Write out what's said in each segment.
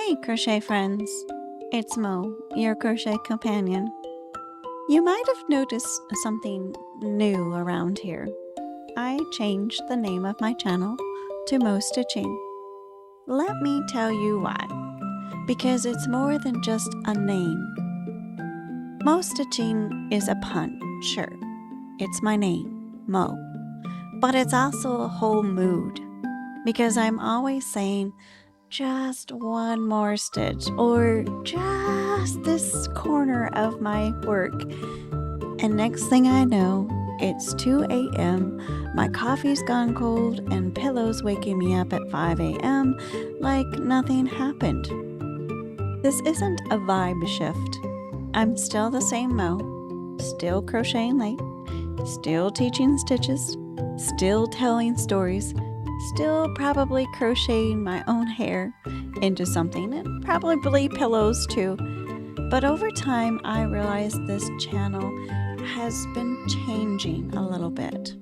Hey crochet friends, it's Mo, your crochet companion. You might have noticed something new around here. I changed the name of my channel to MoStitching. Let me tell you why. Because it's more than just a name. MoStitching is a pun, sure. It's my name, Mo. But it's also a whole mood. Because I'm always saying, just one more stitch, or just this corner of my work. And next thing I know, it's 2 a.m., my coffee's gone cold, and Pillow's waking me up at 5 a.m. like nothing happened. This isn't a vibe shift. I'm still the same Mo, still crocheting late, still teaching stitches, still telling stories, still probably crocheting my own hair into something, and probably pillows too. But over time, I realized this channel has been changing a little bit.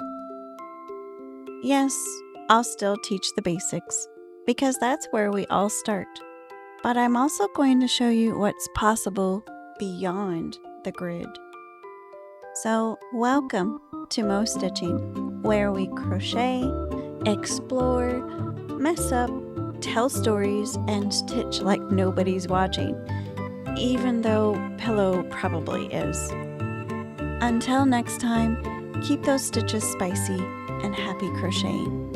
Yes, I'll still teach the basics, because that's where we all start. But I'm also going to show you what's possible beyond the grid. So welcome to MoStitching, where we crochet, explore, mess up, tell stories, and stitch like nobody's watching, even though Pillow probably is. Until next time, keep those stitches spicy and happy crocheting.